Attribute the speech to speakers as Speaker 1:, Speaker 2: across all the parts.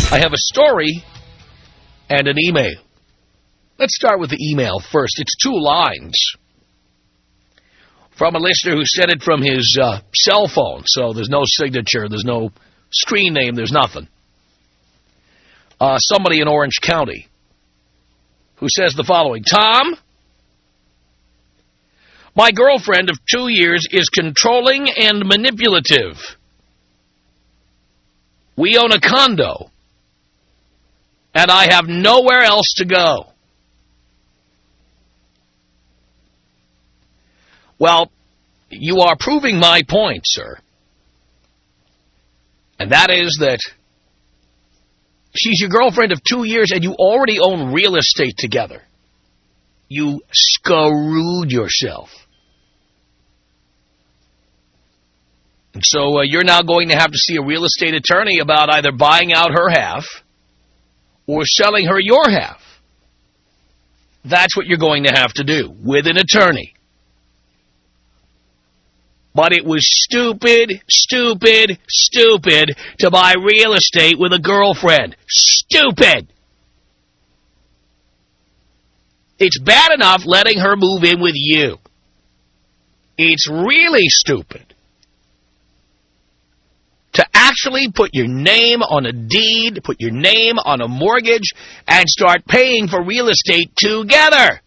Speaker 1: I have a story and an email. Let's start with the email first. It's 2 lines from a listener who sent it from his cell phone. So there's no signature, there's no screen name, there's nothing. Somebody in Orange County who says the following. Tom, my girlfriend of 2 years is controlling and manipulative. We own a condo, and I have nowhere else to go. Well, you are proving my point, sir. And that is that she's your girlfriend of 2 years and you already own real estate together. You screwed yourself. And so you're now going to have to see a real estate attorney about either buying out her half or selling her your half. That's what you're going to have to do with an attorney. But it was stupid, stupid, stupid to buy real estate with a girlfriend. Stupid! It's bad enough letting her move in with you. It's really stupid to actually put your name on a deed, put your name on a mortgage, and start paying for real estate together.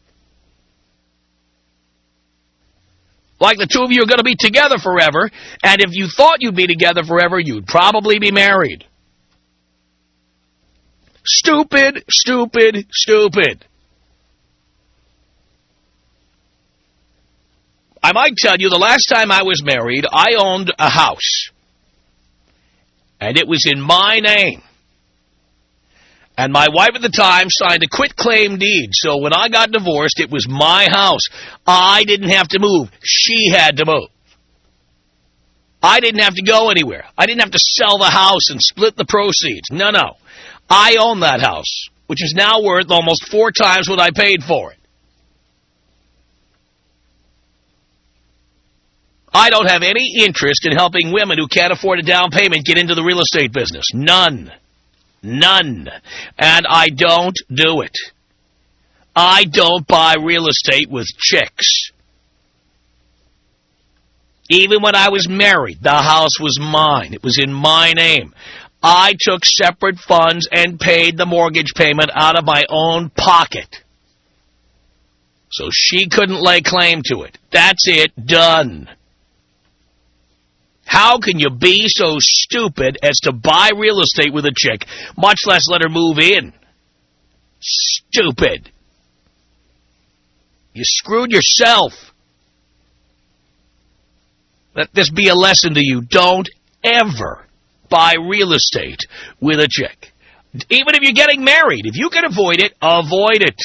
Speaker 1: Like the two of you are going to be together forever, and if you thought you'd be together forever, you'd probably be married. Stupid, stupid, stupid. I might tell you, the last time I was married, I owned a house. And it was in my name. And my wife at the time signed a quitclaim deed. So when I got divorced, it was my house. I didn't have to move. She had to move. I didn't have to go anywhere. I didn't have to sell the house and split the proceeds. No, no. I own that house, which is now worth almost 4 times what I paid for it. I don't have any interest in helping women who can't afford a down payment get into the real estate business. None. None. And I don't do it. I don't buy real estate with chicks. Even when I was married, the house was mine. It was in my name. I took separate funds and paid the mortgage payment out of my own pocket. So she couldn't lay claim to it. That's it. Done. How can you be so stupid as to buy real estate with a chick, much less let her move in? Stupid. You screwed yourself. Let this be a lesson to you. Don't ever buy real estate with a chick. Even if you're getting married, if you can avoid it, avoid it.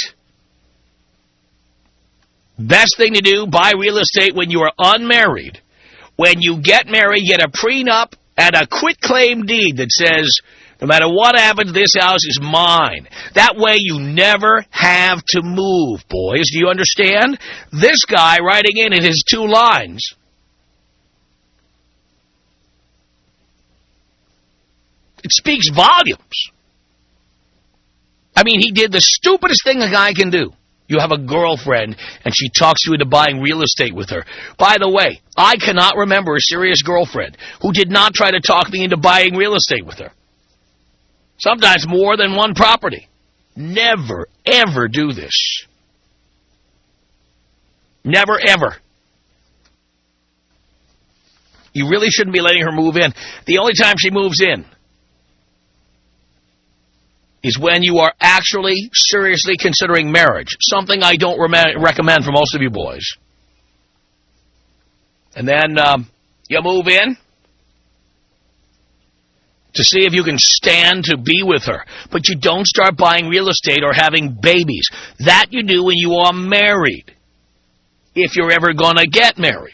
Speaker 1: Best thing to do, buy real estate when you are unmarried. When you get married, get a prenup and a quitclaim deed that says, no matter what happens, this house is mine. That way you never have to move, boys. Do you understand? This guy writing in his 2 lines. It speaks volumes. I mean, he did the stupidest thing a guy can do. You have a girlfriend, and she talks you into buying real estate with her. By the way, I cannot remember a serious girlfriend who did not try to talk me into buying real estate with her. Sometimes more than one property. Never, ever do this. Never, ever. You really shouldn't be letting her move in. The only time she moves in is when you are actually seriously considering marriage, something I don't recommend for most of you boys. And then you move in to see if you can stand to be with her. But you don't start buying real estate or having babies. That you do when you are married, if you're ever going to get married.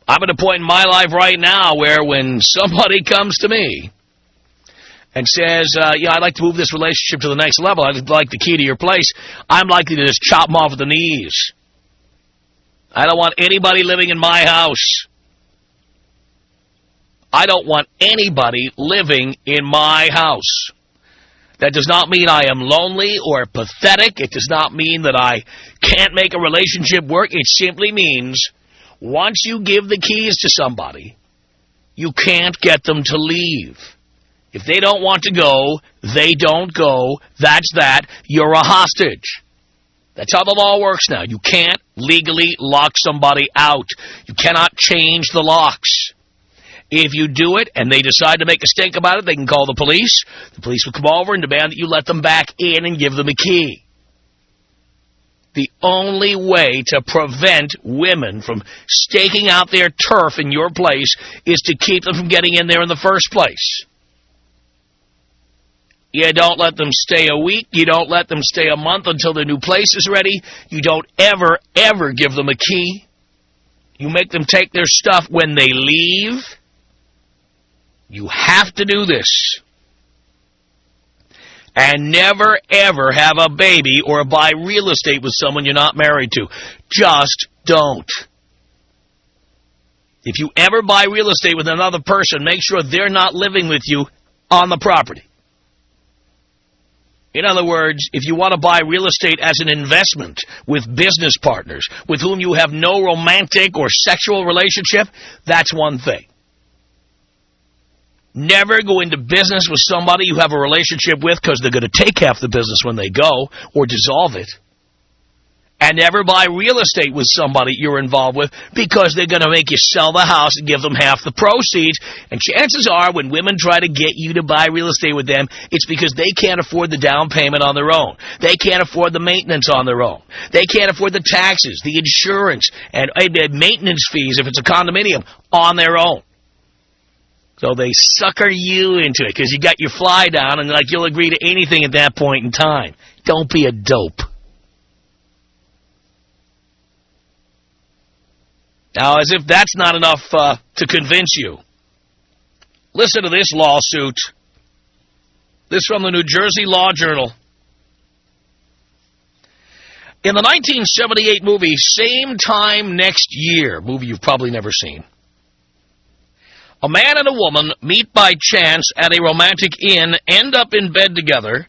Speaker 1: I'm at a point in my life right now where when somebody comes to me and says, yeah, I'd like to move this relationship to the next level, I'd like the key to your place, I'm likely to just chop them off at the knees. I don't want anybody living in my house. I don't want anybody living in my house. That does not mean I am lonely or pathetic. It does not mean that I can't make a relationship work. It simply means once you give the keys to somebody, you can't get them to leave. If they don't want to go, they don't go. That's that. You're a hostage. That's how the law works now. You can't legally lock somebody out. You cannot change the locks. If you do it and they decide to make a stink about it, they can call the police. The police will come over and demand that you let them back in and give them a key. The only way to prevent women from staking out their turf in your place is to keep them from getting in there in the first place. You don't let them stay a week. You don't let them stay a month until their new place is ready. You don't ever, ever give them a key. You make them take their stuff when they leave. You have to do this. And never, ever have a baby or buy real estate with someone you're not married to. Just don't. If you ever buy real estate with another person, make sure they're not living with you on the property. In other words, if you want to buy real estate as an investment with business partners with whom you have no romantic or sexual relationship, that's one thing. Never go into business with somebody you have a relationship with because they're going to take half the business when they go or dissolve it. And never buy real estate with somebody you're involved with because they're going to make you sell the house and give them half the proceeds. And chances are when women try to get you to buy real estate with them, it's because they can't afford the down payment on their own. They can't afford the maintenance on their own. They can't afford the taxes, the insurance, and maintenance fees if it's a condominium on their own. So they sucker you into it because you got your fly down and like you'll agree to anything at that point in time. Don't be a dope. Now, as if that's not enough to convince you, listen to this lawsuit. This from the New Jersey Law Journal. In the 1978 movie Same Time Next Year, movie you've probably never seen, a man and a woman meet by chance at a romantic inn, end up in bed together,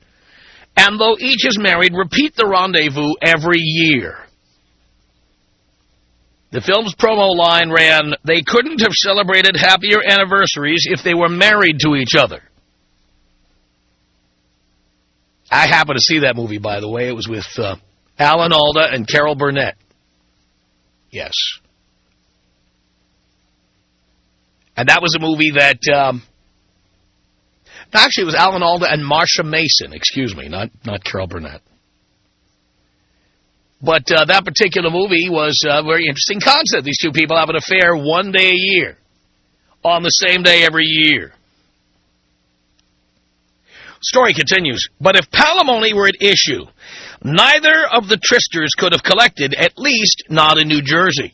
Speaker 1: and though each is married, repeat the rendezvous every year. The film's promo line ran, "They couldn't have celebrated happier anniversaries if they were married to each other." I happened to see that movie, by the way. It was with Alan Alda and Carol Burnett. Yes. And that was a movie that, actually it was Alan Alda and Marsha Mason, excuse me, not Carol Burnett. But that particular movie was a very interesting concept. These two people have an affair one day a year, on the same day every year. Story continues. But if palimony were at issue, neither of the tristers could have collected, at least not in New Jersey.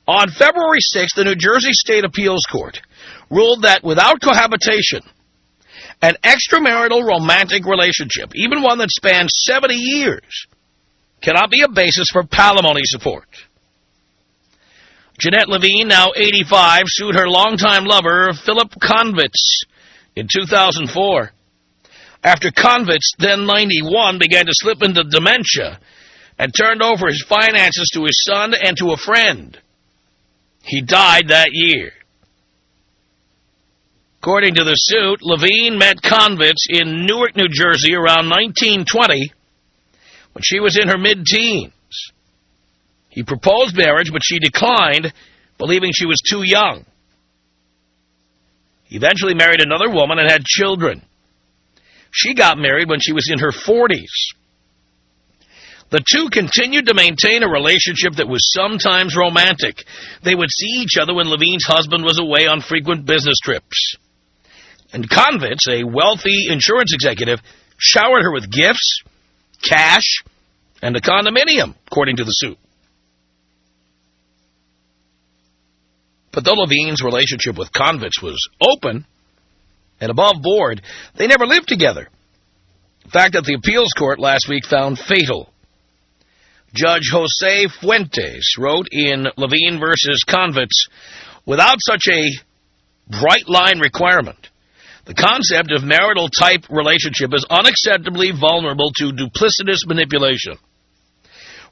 Speaker 1: On February 6th, the New Jersey State Appeals Court ruled that without cohabitation, an extramarital romantic relationship, even one that spans 70 years, cannot be a basis for palimony support. Jeanette Levine, now 85, sued her longtime lover, Philip Convitz, in 2004. After Convitz, then 91, began to slip into dementia and turned over his finances to his son and to a friend. He died that year. According to the suit, Levine met Convitz in Newark, New Jersey around 1920 when she was in her mid-teens. He proposed marriage, but she declined, believing she was too young. He eventually married another woman and had children. She got married when she was in her 40s. The two continued to maintain a relationship that was sometimes romantic. They would see each other when Levine's husband was away on frequent business trips. And Convitz, a wealthy insurance executive, showered her with gifts, cash, and a condominium, according to the suit. But though Levine's relationship with Convitz was open and above board, they never lived together. A fact that the appeals court last week found fatal. Judge Jose Fuentes wrote in Levine v. Convitz, Without such a bright line requirement, the concept of marital type relationship is unacceptably vulnerable to duplicitous manipulation.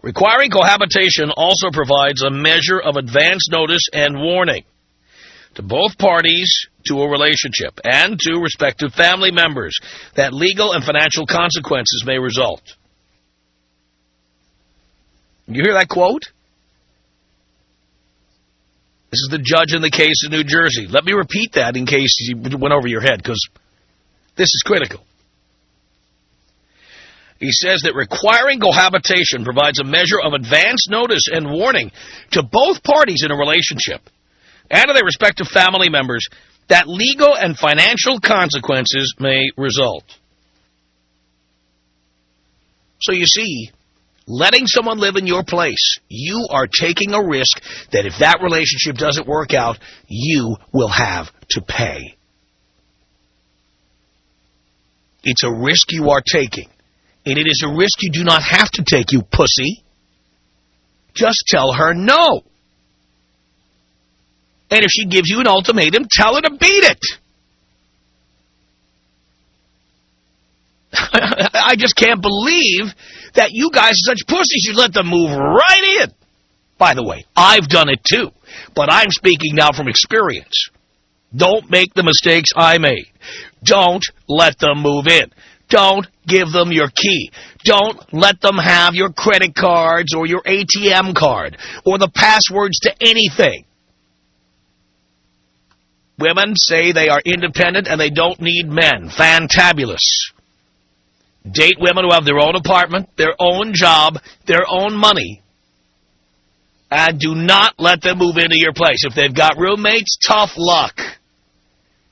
Speaker 1: Requiring cohabitation also provides a measure of advance notice and warning to both parties to a relationship and to respective family members that legal and financial consequences may result. You hear that quote? This is the judge in the case in New Jersey. Let me repeat that in case you went over your head, because this is critical. He says that requiring cohabitation provides a measure of advance notice and warning to both parties in a relationship and to their respective family members that legal and financial consequences may result. So you see, letting someone live in your place, you are taking a risk that if that relationship doesn't work out, you will have to pay. It's a risk you are taking. And it is a risk you do not have to take, you pussy. Just tell her no. And if she gives you an ultimatum, tell her to beat it. I just can't believe that you guys are such pussies. You let them move right in. By the way, I've done it too. But I'm speaking now from experience. Don't make the mistakes I made. Don't let them move in. Don't give them your key. Don't let them have your credit cards or your ATM card or the passwords to anything. Women say they are independent and they don't need men. Fantabulous. Date women who have their own apartment, their own job, their own money. And do not let them move into your place. If they've got roommates, tough luck.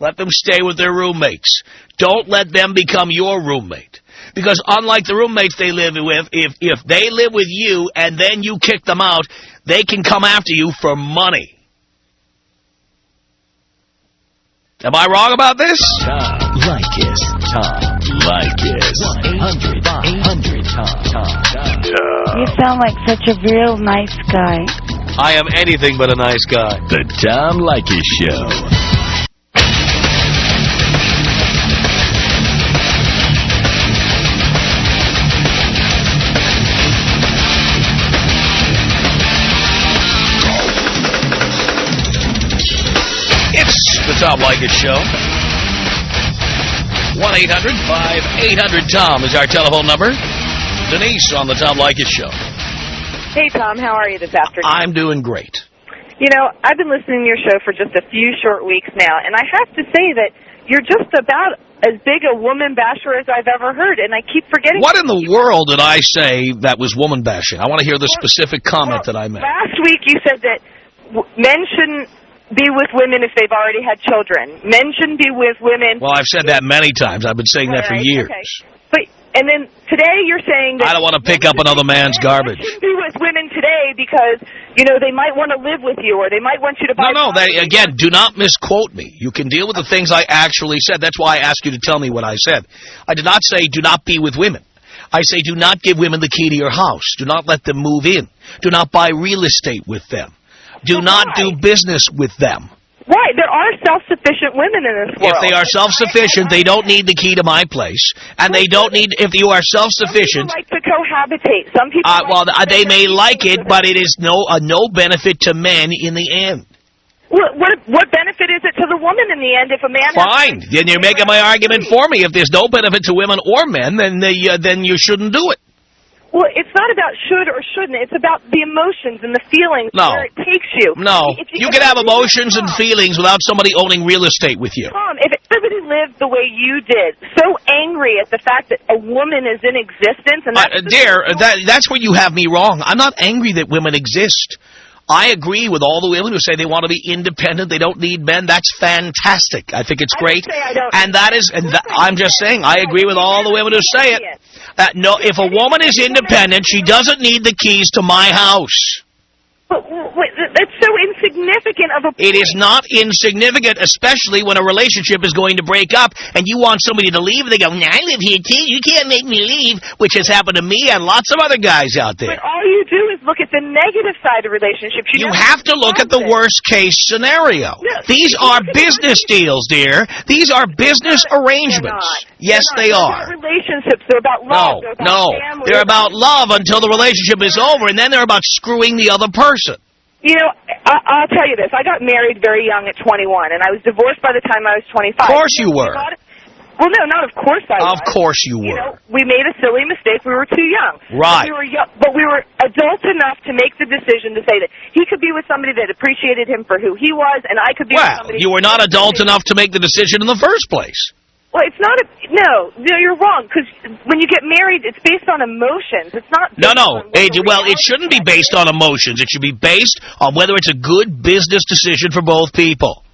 Speaker 1: Let them stay with their roommates. Don't let them become your roommate. Because unlike the roommates they live with, if they live with you and then you kick them out, they can come after you for money. Am I wrong about this?
Speaker 2: Tom Leykis. Tom Leykis. 1-800-800-TOM.
Speaker 3: You sound like such a real nice guy.
Speaker 1: I am anything but a nice guy.
Speaker 2: The Tom Leykis Show.
Speaker 1: It's the Tom Leykis Show. 1-800-5800-TOM is our telephone number. Denise on the Tom Leykis Show.
Speaker 4: Hey, Tom. How are you this afternoon?
Speaker 1: I'm doing great.
Speaker 4: You know, I've been listening to your show for just a few short weeks now, and I have to say that you're just about as big a woman basher as I've ever heard, and I keep forgetting.
Speaker 1: What in the world did I say that was woman bashing? I want to hear the specific comment that I made.
Speaker 4: Last week you said that men shouldn't be with women if they've already had children. Men shouldn't be with women.
Speaker 1: Well, I've said that many times. I've been saying that for years.
Speaker 4: Okay. And then today you're saying that
Speaker 1: I don't want to pick up another man's garbage.
Speaker 4: Men shouldn't be with women today because, you know, they might want to live with you or they might want you to buy.
Speaker 1: No, again, do not misquote me. You can deal with the things I actually said. That's why I asked you to tell me what I said. I did not say do not be with women. I say do not give women the key to your house. Do not let them move in. Do not buy real estate with them. Do not do business with them.
Speaker 4: Right. There are self-sufficient women in this world.
Speaker 1: If they are self-sufficient, they don't need the key to my place. And they don't need, if you are self-sufficient.
Speaker 4: Some people like to cohabitate. Some people
Speaker 1: they may like it, but it is no benefit to men in the end.
Speaker 4: What benefit is it to the woman in the end if a man
Speaker 1: Fine. Then you're making my argument for me. If there's no benefit to women or men, then you shouldn't do it.
Speaker 4: Well, it's not about should or shouldn't. It's about the emotions and the feelings where it takes you.
Speaker 1: No. You can have emotions and feelings without somebody owning real estate with you.
Speaker 4: Tom, if everybody lived the way you did, so angry at the fact that a woman is in existence, and
Speaker 1: that's where you have me wrong. I'm not angry that women exist. I agree with all the women who say they want to be independent, they don't need men. That's fantastic. I think it's great. I'm just saying, I agree with all the women who say it. No, if a woman is independent, she doesn't need the keys to my house.
Speaker 4: But that's so insignificant of a point.
Speaker 1: It is not insignificant, especially when a relationship is going to break up and you want somebody to leave and they go, nah, I live here too, you can't make me leave, which has happened to me and lots of other guys out there.
Speaker 4: But all you do is look at the negative side of relationships.
Speaker 1: You have to look at the worst-case scenario.
Speaker 4: No,
Speaker 1: These are business deals, dear. These are business arrangements. Yes, they are.
Speaker 4: They're about relationships. They're about love. They're about family.
Speaker 1: They're about love until the relationship is over, and then they're about screwing the other person.
Speaker 4: You know, I'll tell you this. I got married very young at 21, and I was divorced by the time I was 25.
Speaker 1: Of course you were.
Speaker 4: Well, no, not of course I was.
Speaker 1: Of course you were.
Speaker 4: You know, we made a silly mistake. We were too young.
Speaker 1: Right.
Speaker 4: But we were adult enough to make the decision to say that he could be with somebody that appreciated him for who he was, and I could be with somebody...
Speaker 1: Well, you were not adult enough to make the decision in the first place.
Speaker 4: Well, it's not a... No, you're wrong, because when you get married, it's based on emotions. It's not...
Speaker 1: No. It shouldn't be based on emotions. It should be based on whether it's a good business decision for both people.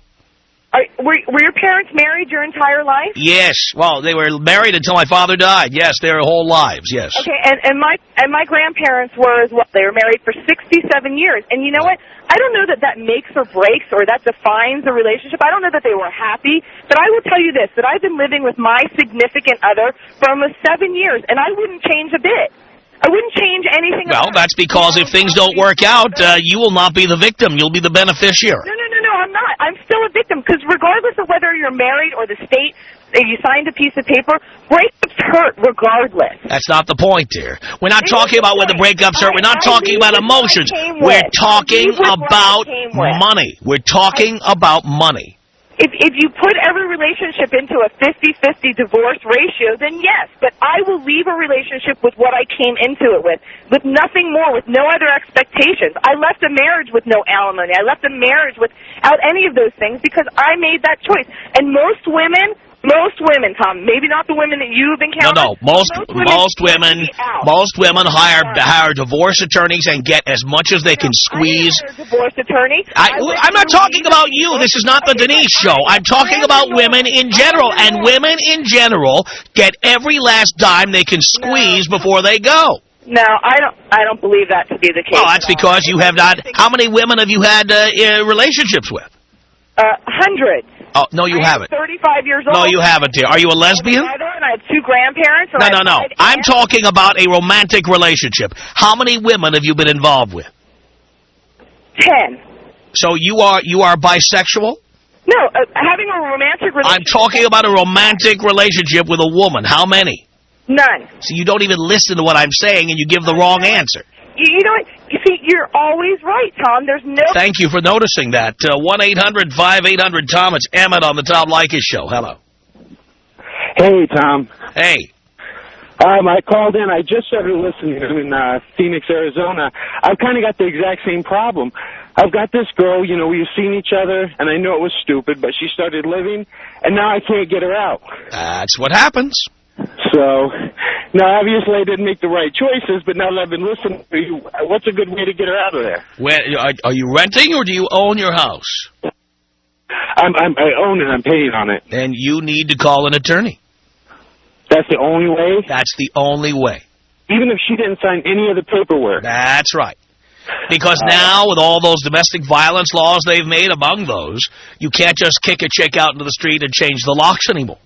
Speaker 4: Were your parents married your entire life?
Speaker 1: Yes. Well, they were married until my father died. Yes, their whole lives, yes.
Speaker 4: Okay, and my grandparents were as well. They were married for 67 years. And you know what? I don't know that makes or breaks or that defines a relationship. I don't know that they were happy. But I will tell you this, that I've been living with my significant other for almost 7 years, and I wouldn't change a bit. I wouldn't change anything.
Speaker 1: Well, that's because if things don't work out, you will not be the victim. You'll be the beneficiary.
Speaker 4: No, I'm not. I'm still a victim, because regardless of whether you're married or the state, if you signed a piece of paper, breakups hurt regardless.
Speaker 1: That's not the point, dear. We're not talking about whether breakups hurt. We're not talking about emotions. We're talking about money. We're talking about money.
Speaker 4: If you put every relationship into a 50-50 divorce ratio, then yes, but I will leave a relationship with what I came into it with nothing more, with no other expectations. I left a marriage with no alimony. I left a marriage without any of those things because I made that choice. And most women, Tom, maybe not the women that you've encountered.
Speaker 1: No, most women hire divorce attorneys and get as much as they can squeeze.
Speaker 4: I hired a divorce attorney.
Speaker 1: I'm not talking about you. This is not the Denise Show. I'm talking about women in general, and women in general get every last dime they can squeeze before they go.
Speaker 4: No, I don't believe that to be the case.
Speaker 1: Well, that's because you have not. How many women have you had relationships with?
Speaker 4: Hundreds.
Speaker 1: Oh, no, you haven't.
Speaker 4: 35 years old.
Speaker 1: No, you haven't, dear. Are you a lesbian?
Speaker 4: And I have 2 grandparents.
Speaker 1: No. I'm talking about a romantic relationship. How many women have you been involved with?
Speaker 4: 10.
Speaker 1: So you are bisexual?
Speaker 4: No, having a romantic relationship.
Speaker 1: I'm talking about a romantic relationship with a woman. How many?
Speaker 4: None.
Speaker 1: So you don't even listen to what I'm saying, and you give the wrong answer.
Speaker 4: You know what? You see, you're always right, Tom. There's no...
Speaker 1: Thank you for noticing that. 1-800-5800-TOM. It's Emmett on the Tom Leykis Show. Hello.
Speaker 5: Hey, Tom.
Speaker 1: Hey.
Speaker 5: I called in. I just started listening in Phoenix, Arizona. I've kind of got the exact same problem. I've got this girl, we've seen each other, and I know it was stupid, but she started living, and now I can't get her out.
Speaker 1: That's what happens.
Speaker 5: So, now, obviously, I didn't make the right choices, but now that I've been listening to you, what's a good way to get her out of there?
Speaker 1: Are you renting, or do you own your house?
Speaker 5: I own it. I'm paying on it.
Speaker 1: Then you need to call an attorney.
Speaker 5: That's the only way?
Speaker 1: That's the only way.
Speaker 5: Even if she didn't sign any of the paperwork?
Speaker 1: That's right. Because now, with all those domestic violence laws they've made, among those, you can't just kick a chick out into the street and change the locks anymore.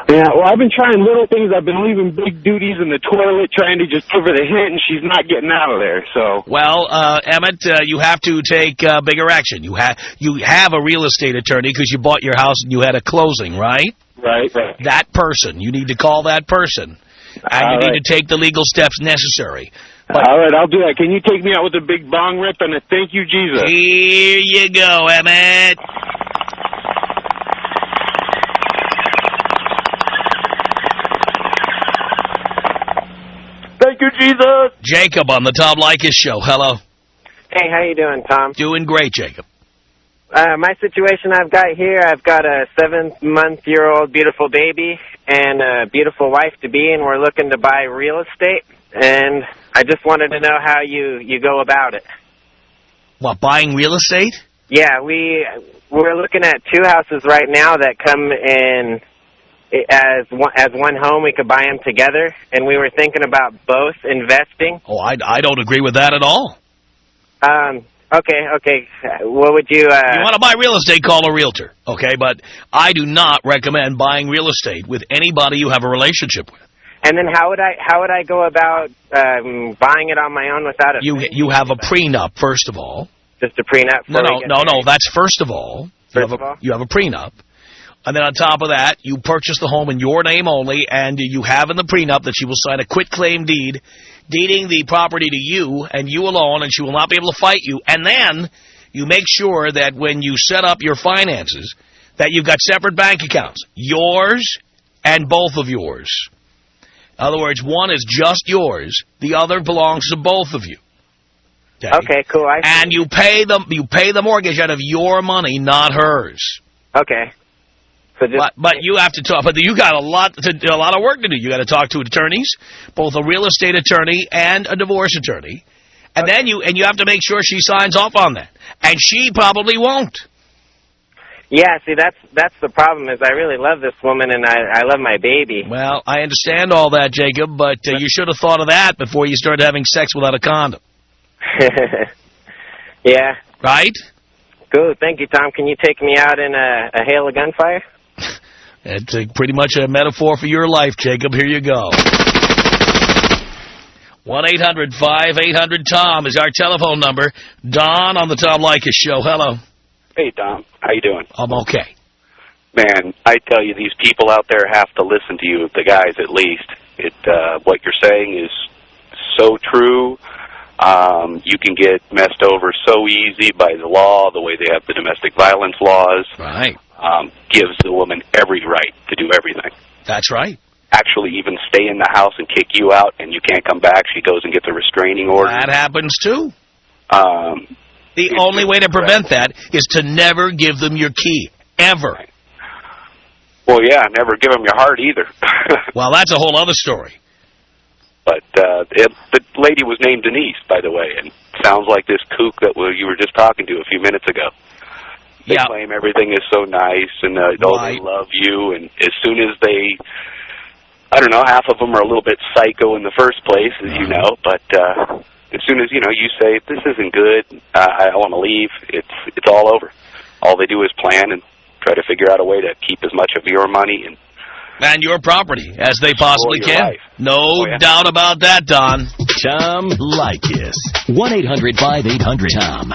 Speaker 5: Yeah, well, I've been trying little things. I've been leaving big duties in the toilet, trying to just give her the hint, and she's not getting out of there. So,
Speaker 1: well, Emmett, you have to take bigger action. You have a real estate attorney because you bought your house and you had a closing, right?
Speaker 5: Right.
Speaker 1: That person. You need to call that person, and you need to take the legal steps necessary. But,
Speaker 5: all right, I'll do that. Can you take me out with a big bong rip and a thank you, Jesus?
Speaker 1: Here you go, Emmett.
Speaker 5: Thank you, Jesus.
Speaker 1: Jacob on the Tom Leykis Show. Hello.
Speaker 6: Hey, how you doing, Tom?
Speaker 1: Doing great, Jacob.
Speaker 6: My situation I've got here, I've got a 7-month-old beautiful baby and a beautiful wife-to-be, and we're looking to buy real estate, and I just wanted to know how you go about it.
Speaker 1: What, buying real estate?
Speaker 6: Yeah, we're looking at 2 houses right now that come in as one home. We could buy them together, and we were thinking about both investing.
Speaker 1: Oh, I don't agree with that at all.
Speaker 6: Okay. What would you...
Speaker 1: You want to buy real estate, call a realtor, okay? But I do not recommend buying real estate with anybody you have a relationship with.
Speaker 6: And then how would I go about buying it on my own without it?
Speaker 1: You have a prenup, first of all.
Speaker 6: Just a prenup?
Speaker 1: No, that's first of all. You have a prenup. And then on top of that, you purchase the home in your name only, and you have in the prenup that she will sign a quitclaim deed, deeding the property to you and you alone, and she will not be able to fight you. And then you make sure that when you set up your finances, that you've got separate bank accounts, yours and both of yours. In other words, one is just yours, the other belongs to both of you.
Speaker 6: Okay, cool.
Speaker 1: And you pay the mortgage out of your money, not hers.
Speaker 6: Okay. So
Speaker 1: but you have to talk. But you got a lot of work to do. You got to talk to attorneys, both a real estate attorney and a divorce attorney, and then you have to make sure she signs off on that, and she probably won't.
Speaker 6: Yeah, see, that's the problem. Is I really love this woman and I love my baby.
Speaker 1: Well, I understand all that, Jacob, but you should have thought of that before you started having sex without a condom.
Speaker 6: Yeah.
Speaker 1: Right?
Speaker 6: Good. Thank you, Tom. Can you take me out in a hail of gunfire?
Speaker 1: It's pretty much a metaphor for your life, Jacob. Here you go. 1-800-5800-TOM is our telephone number. Don on the Tom Leykis Show. Hello.
Speaker 7: Hey, Tom. How you doing?
Speaker 1: I'm okay.
Speaker 7: Man, I tell you, these people out there have to listen to you, the guys at least. What you're saying is so true. You can get messed over so easy by the law, the way they have the domestic violence laws.
Speaker 1: Right.
Speaker 7: Gives the woman every right to do everything.
Speaker 1: That's right.
Speaker 7: Actually even stay in the house and kick you out, and you can't come back. She goes and gets a restraining order.
Speaker 1: That happens, too. The only way to prevent that is to never give them your key, ever.
Speaker 7: Right. Well, yeah, never give them your heart either.
Speaker 1: Well, that's a whole other story.
Speaker 7: But the lady was named Denise, by the way, and sounds like this kook that you were just talking to a few minutes ago. They claim everything is so nice, and they love you, and as soon as they, I don't know, half of them are a little bit psycho in the first place, as you know, but as soon as, you say, this isn't good, I want to leave, it's all over. All they do is plan and try to figure out a way to keep as much of your money and
Speaker 1: your property as they possibly can.
Speaker 7: Life.
Speaker 1: No doubt about that, Don.
Speaker 2: Tom Leykis. 1-800-5800-TOM.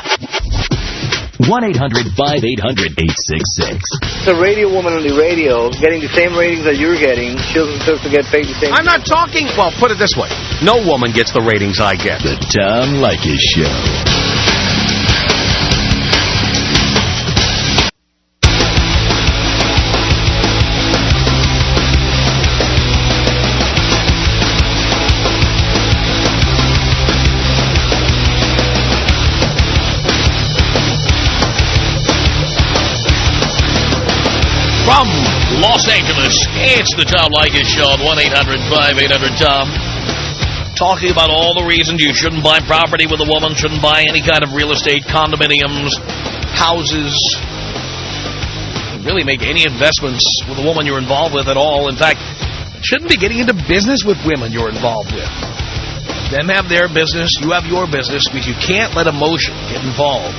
Speaker 2: 1-800-5800-866.
Speaker 8: The radio woman on the radio getting the same ratings that you're getting. She doesn't deserve to get paid the same.
Speaker 9: I'm not talking. Well, put it this way. No woman gets the ratings I get.
Speaker 2: The Tom Leykis Show.
Speaker 1: From Los Angeles, it's the Tom Leykis Show on 1-800-5800-TOM. Talking about all the reasons you shouldn't buy property with a woman, shouldn't buy any kind of real estate, condominiums, houses, really make any investments with a woman you're involved with at all. In fact, shouldn't be getting into business with women you're involved with. Them have their business, you have your business, because you can't let emotion get involved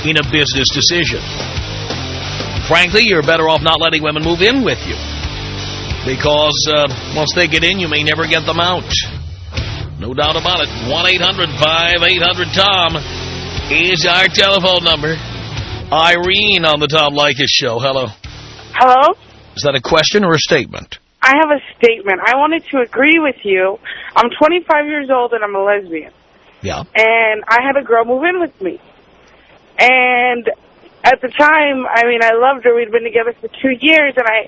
Speaker 1: in a business decision. Frankly, you're better off not letting women move in with you. Because once they get in, you may never get them out. No doubt about it. 1-800-5800-TOM is our telephone number. Irene on the Tom Leykis Show. Hello.
Speaker 10: Hello?
Speaker 1: Is that a question or a statement?
Speaker 10: I have a statement. I wanted to agree with you. I'm 25 years old and I'm a lesbian.
Speaker 1: Yeah.
Speaker 10: And I had a girl move in with me. And at the time, I mean, I loved her. We'd been together for 2 years, and I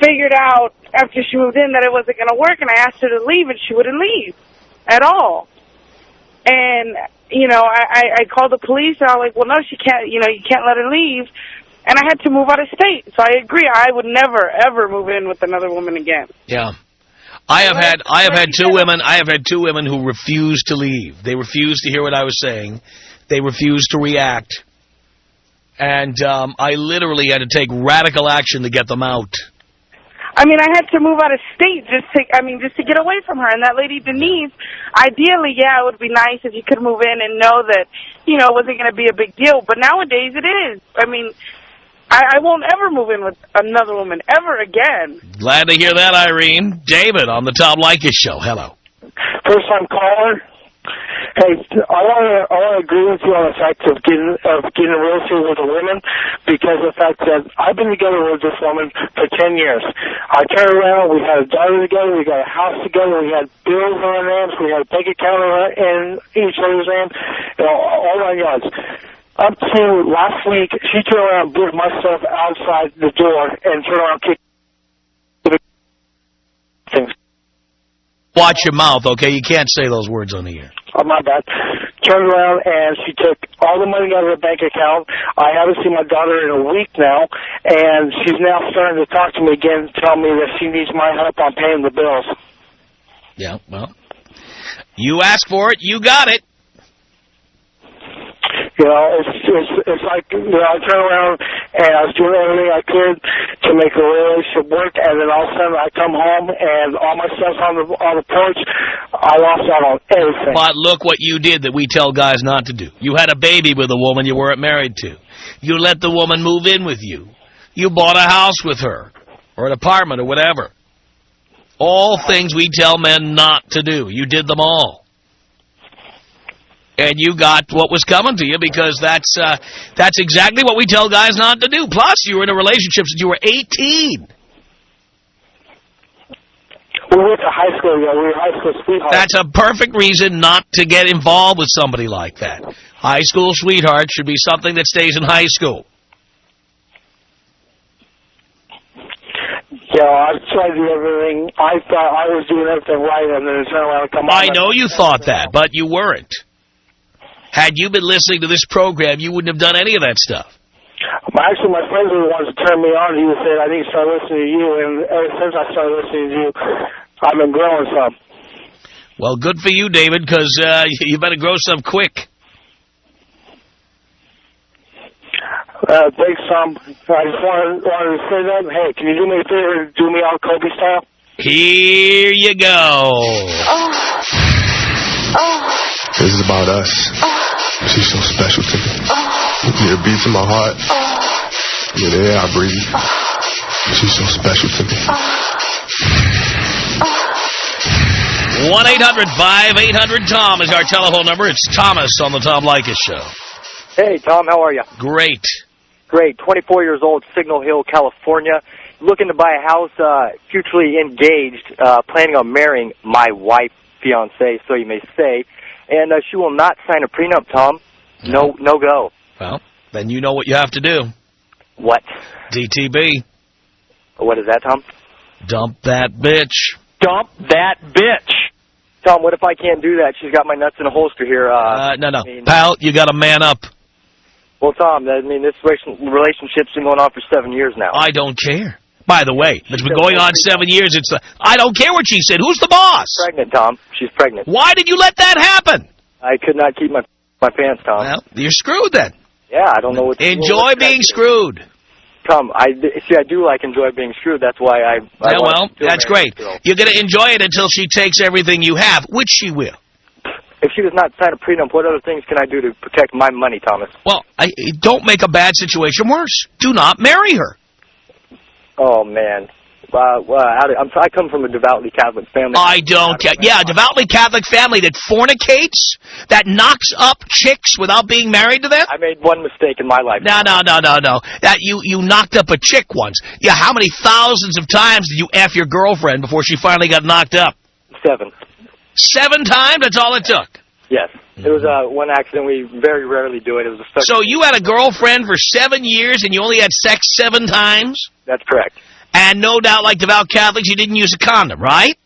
Speaker 10: figured out after she moved in that it wasn't going to work, and I asked her to leave, and she wouldn't leave at all. And, I called the police, and I was like, well, no, she can't, you can't let her leave. And I had to move out of state. So I agree. I would never, ever move in with another woman again.
Speaker 1: Yeah. I have had two women who refused to leave. They refused to hear what I was saying. They refused to react. And I literally had to take radical action to get them out.
Speaker 10: I mean, I had to move out of state just to get away from her. And that lady, Denise, ideally, yeah, it would be nice if you could move in and know that, it wasn't going to be a big deal. But nowadays it is. I mean, I won't ever move in with another woman ever again.
Speaker 1: Glad to hear that, Irene. David on the Tom Leykis Show. Hello.
Speaker 5: First-time caller. Hey, I want to agree with you on the fact of getting real estate with a woman, because of the fact that I've been together with this woman for 10 years. I turned around, we had a daughter together, we got a house together, we had bills on our names, we had a bank account in each other's name, all my yards. Up to last week, she turned around and blew myself outside the door and turned around and kicked things.
Speaker 1: Watch your mouth, okay? You can't say those words on the air.
Speaker 5: Oh, my bad. Turned around and she took all the money out of her bank account. I haven't seen my daughter in a week now, and she's now starting to talk to me again, telling me that she needs my help on paying the bills.
Speaker 1: Yeah, well, you asked for it, you got it.
Speaker 5: You know, it's like, you know, I turned around and I was doing everything I could to make a relationship work, and then all of a sudden I come home and all my stuff's on the porch. I lost out on everything.
Speaker 1: But look what you did that we tell guys not to do. You had a baby with a woman you weren't married to. You let the woman move in with you. You bought a house with her or an apartment or whatever. All things we tell men not to do. You did them all. And you got what was coming to you, because that's exactly what we tell guys not to do. Plus, you were in a relationship since you were 18.
Speaker 5: We went to high school, yeah. We were high school sweethearts.
Speaker 1: That's a perfect reason not to get involved with somebody like that. High school sweetheart should be something that stays in high school.
Speaker 5: Yeah, I tried to do everything. I thought I was doing everything right, and then it turned around and come on.
Speaker 1: I know you thought that, but you weren't. Had you been listening to this program, you wouldn't have done any of that stuff.
Speaker 5: Actually, my friends were the ones to turn me on. He said, I need to start listening to you, and ever since I started listening to you, I've been growing some.
Speaker 1: Well, good for you, David, because you better grow some quick.
Speaker 5: Thanks, Tom. I just wanted to say that. Hey, can you do me a favor and do me all Kobe style?
Speaker 1: Here you go.
Speaker 11: This is about us. She's so special to me. You're the beats in my heart. You're the air I breathe. She's so special to me.
Speaker 1: 1-800-5800-TOM is our telephone number. It's Thomas on the Tom Leykis Show.
Speaker 12: Hey, Tom, how are you?
Speaker 1: Great.
Speaker 12: Great. 24 years old, Signal Hill, California. Looking to buy a house, futurely engaged, planning on marrying my wife, fiancé, so you may say. And she will not sign a prenup, Tom. No go.
Speaker 1: Well, then you know what you have to do.
Speaker 12: What?
Speaker 1: DTB.
Speaker 12: What is that, Tom?
Speaker 1: Dump that bitch.
Speaker 12: Dump that bitch. Tom, what if I can't do that? She's got my nuts in a holster here.
Speaker 1: No. I mean, pal, you got to man up.
Speaker 12: Well, Tom, I mean, this relationship's been going on for 7 years now.
Speaker 1: I don't care. By the way, it's been going on 7 years. I don't care what she said. Who's the boss?
Speaker 12: She's pregnant, Tom. She's pregnant.
Speaker 1: Why did you let that happen?
Speaker 12: I could not keep my pants, Tom.
Speaker 1: Well, you're screwed then.
Speaker 12: Yeah, I don't know what to do.
Speaker 1: Enjoy being screwed.
Speaker 12: Tom, I do like enjoy being screwed. That's why I
Speaker 1: yeah, well, that's great. You're going to enjoy it until she takes everything you have, which she will.
Speaker 12: If she does not sign a prenup, what other things can I do to protect my money, Thomas?
Speaker 1: Well, don't make a bad situation worse. Do not marry her.
Speaker 12: Oh, man. I come from a devoutly Catholic family.
Speaker 1: I don't care. Yeah, a devoutly Catholic family that fornicates, that knocks up chicks without being married to them?
Speaker 12: I made one mistake in my life.
Speaker 1: No. That you knocked up a chick once. Yeah, how many thousands of times did you F your girlfriend before she finally got knocked up?
Speaker 12: 7.
Speaker 1: 7 times? That's all it took?
Speaker 12: Yes. It was one accident. We very rarely do it. It was a
Speaker 1: So you had a girlfriend for 7 years and you only had sex 7 times?
Speaker 12: That's correct.
Speaker 1: And no doubt, like devout Catholics, you didn't use a condom, right?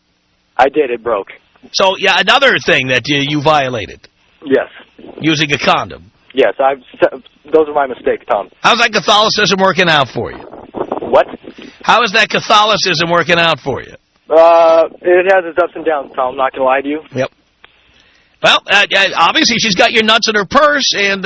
Speaker 12: I did. It broke.
Speaker 1: So, yeah, another thing that you violated.
Speaker 12: Yes.
Speaker 1: Using a condom.
Speaker 12: Yes. Those are my mistakes, Tom.
Speaker 1: How's that Catholicism working out for you?
Speaker 12: What?
Speaker 1: How is that Catholicism working out for you?
Speaker 12: It has its ups and downs, Tom. I'm not going to lie to you.
Speaker 1: Yep. Well, obviously she's got your nuts in her purse, and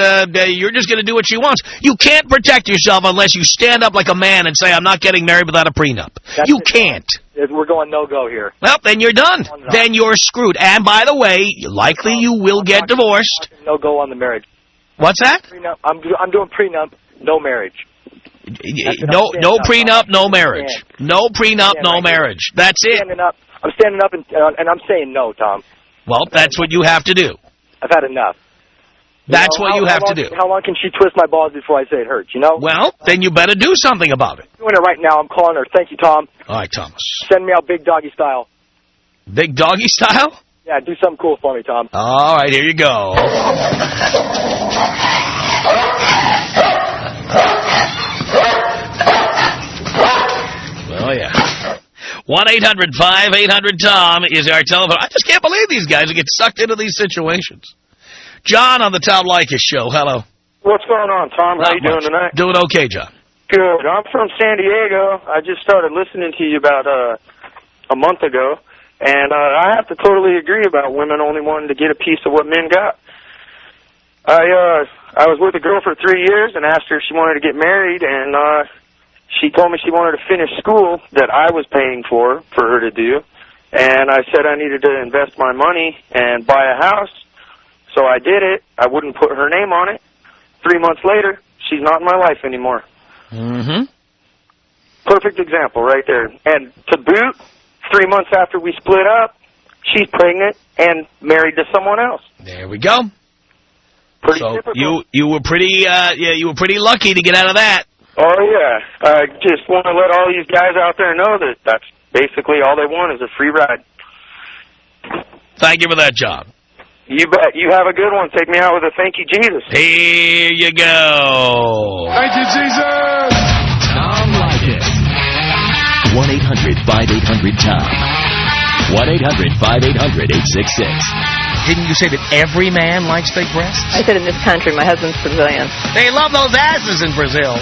Speaker 1: you're just going to do what she wants. You can't protect yourself unless you stand up like a man and say, I'm not getting married without a prenup. You can't.
Speaker 12: We're going no-go here.
Speaker 1: Well, then you're done. Then you're screwed. And by the way, likely you will get divorced.
Speaker 12: No-go on the marriage.
Speaker 1: What's that?
Speaker 12: Prenup. I'm doing prenup, no marriage.
Speaker 1: No prenup, no marriage. No prenup, no marriage. That's it.
Speaker 12: I'm standing up and I'm saying no, Tom.
Speaker 1: Well, that's what you have to do.
Speaker 12: I've had enough.
Speaker 1: That's what you have to do.
Speaker 12: How long can she twist my balls before I say it hurts, you know?
Speaker 1: Well, then you better do something about it.
Speaker 12: I'm doing it right now. I'm calling her. Thank you, Tom.
Speaker 1: All right, Thomas.
Speaker 12: Send me out big doggy style.
Speaker 1: Big doggy style?
Speaker 12: Yeah, do something cool for me, Tom.
Speaker 1: All right, here you go. Oh, yeah. 1-800-5800-TOM is our telephone. I just can't believe these guys get sucked into these situations. John on the Tom Leykis Show. Hello.
Speaker 13: What's going on, Tom? How you doing tonight?
Speaker 1: Doing okay, John.
Speaker 13: Good. I'm from San Diego. I just started listening to you about a month ago, and I have to totally agree about women only wanting to get a piece of what men got. I was with a girl for 3 years and asked her if she wanted to get married, and she told me she wanted to finish school that I was paying for her to do, and I said I needed to invest my money and buy a house. So I did it. I wouldn't put her name on it. 3 months later, she's not in my life anymore.
Speaker 1: Mm-hmm.
Speaker 13: Perfect example right there. And to boot, 3 months after we split up, she's pregnant and married to someone else.
Speaker 1: There we go.
Speaker 13: Pretty
Speaker 1: so
Speaker 13: typical.
Speaker 1: you were pretty you were pretty lucky to get out of that.
Speaker 13: Oh yeah. I just want to let all these guys out there know that that's basically all they want is a free ride.
Speaker 1: Thank you for that, John.
Speaker 13: You bet. You have a good one. Take me out with a thank you, Jesus.
Speaker 1: Here you go.
Speaker 11: Thank you, Jesus.
Speaker 2: Tom Leykis. 1-800-5800-TOM. 1-800-5800-866.
Speaker 1: Didn't you say that every man likes fake breasts?
Speaker 14: I said in this country. My husband's Brazilian.
Speaker 1: They love those asses in Brazil.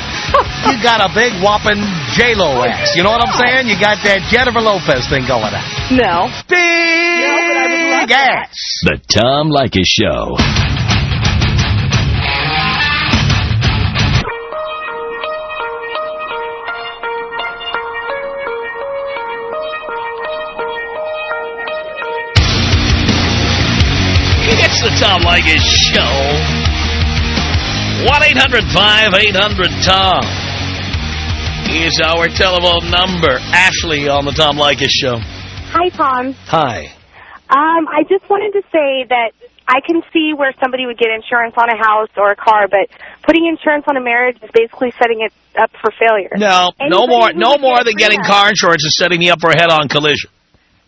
Speaker 1: You got a big whopping J-Lo ass. You know what I'm saying? You got that Jennifer Lopez thing going on.
Speaker 14: No.
Speaker 1: Big ass.
Speaker 2: The Tom Leykis Show.
Speaker 1: It's the Tom Leykis Show. 1-800-5800-TOM is our telephone number. Ashley on the Tom Leykis Show.
Speaker 15: Hi, Tom.
Speaker 1: Hi.
Speaker 15: I just wanted to say that I can see where somebody would get insurance on a house or a car, but putting insurance on a marriage is basically setting it up for failure.
Speaker 1: No more than getting car insurance is setting me up for a head-on collision.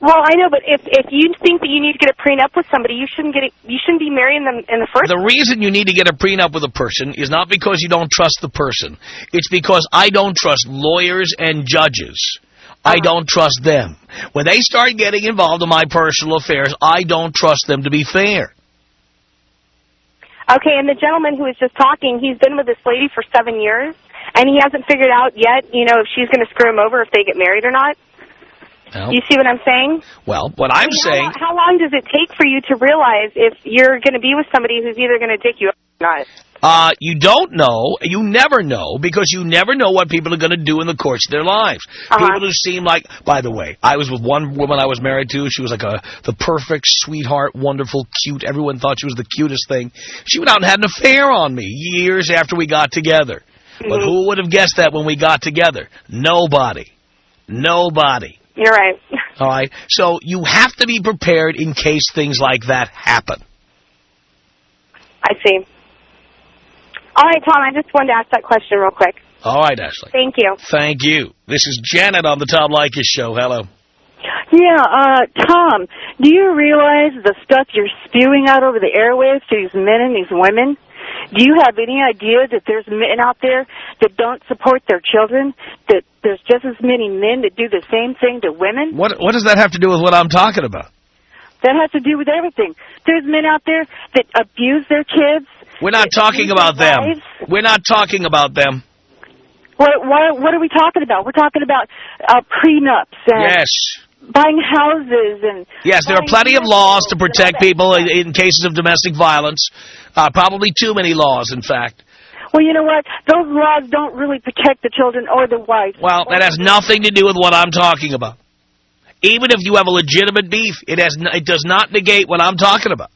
Speaker 15: Well, I know, but if you think that you need to get a prenup with somebody, you shouldn't be marrying them in the first place.
Speaker 1: The reason you need to get a prenup with a person is not because you don't trust the person. It's because I don't trust lawyers and judges. I don't trust them. When they start getting involved in my personal affairs, I don't trust them to be fair.
Speaker 15: Okay, and the gentleman who was just talking, he's been with this lady for 7 years, and he hasn't figured out yet, if she's going to screw him over if they get married or not.
Speaker 1: Well,
Speaker 15: you see what I'm saying?
Speaker 1: Well, what I'm saying...
Speaker 15: How long does it take for you to realize if you're going to be with somebody who's either going to dick you up or not?
Speaker 1: You don't know. You never know, because you never know what people are going to do in the course of their lives. People who seem like... By the way, I was with one woman I was married to. She was like the perfect, sweetheart, wonderful, cute. Everyone thought she was the cutest thing. She went out and had an affair on me years after we got together. But who would have guessed that when we got together? Nobody. Nobody.
Speaker 15: You're right.
Speaker 1: All right? So you have to be prepared in case things like that happen.
Speaker 15: I see. All right, Tom, I just wanted to ask that question real quick.
Speaker 1: All right, Ashley.
Speaker 15: Thank you.
Speaker 1: Thank you. This is Janet on the Tom Leykis Show. Hello.
Speaker 16: Yeah, Tom, do you realize the stuff you're spewing out over the airwaves to these men and these women? Do you have any idea that there's men out there that don't support their children, that there's just as many men that do the same thing to women?
Speaker 1: What does that have to do with what I'm talking about?
Speaker 16: That has to do with everything. There's men out there that abuse their kids.
Speaker 1: We're not talking about them. We're not talking about them.
Speaker 16: What are we talking about? We're talking about prenups and buying houses and...
Speaker 1: Yes, there are plenty of laws to protect people in cases of domestic violence. Probably too many laws, in fact.
Speaker 16: Well, you know what? Those laws don't really protect the children or the wife.
Speaker 1: Well, that has nothing to do with what I'm talking about. Even if you have a legitimate beef, it does not negate what I'm talking about.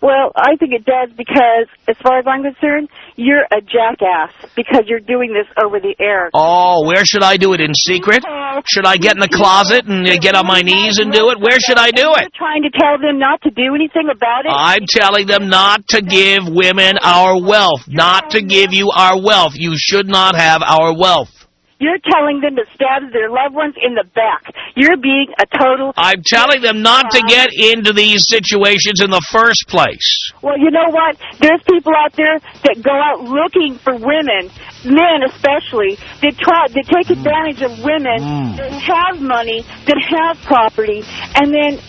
Speaker 16: Well, I think it does because, as far as I'm concerned, you're a jackass because you're doing this over the air.
Speaker 1: Oh, where should I do it? In secret? Should I get in the closet and get on my knees and do it? Where should I do it?
Speaker 16: You're trying to tell them not to do anything about it?
Speaker 1: I'm telling them not to give women our wealth, not to give you our wealth. You should not have our wealth.
Speaker 16: You're telling them to stab their loved ones in the back. You're being a total...
Speaker 1: I'm telling them not to get into these situations in the first place.
Speaker 16: Well, you know what? There's people out there that go out looking for women, men especially, that take advantage of women that have money, that have property, and then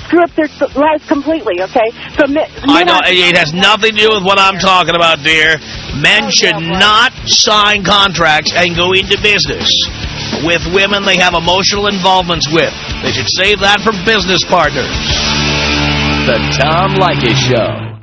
Speaker 16: screw up their lives completely, okay? So
Speaker 1: I know, it has nothing to do with what I'm talking about, dear. Men should not sign contracts and go into business with women they have emotional involvements with. They should save that for business partners.
Speaker 2: The Tom Leykis Show.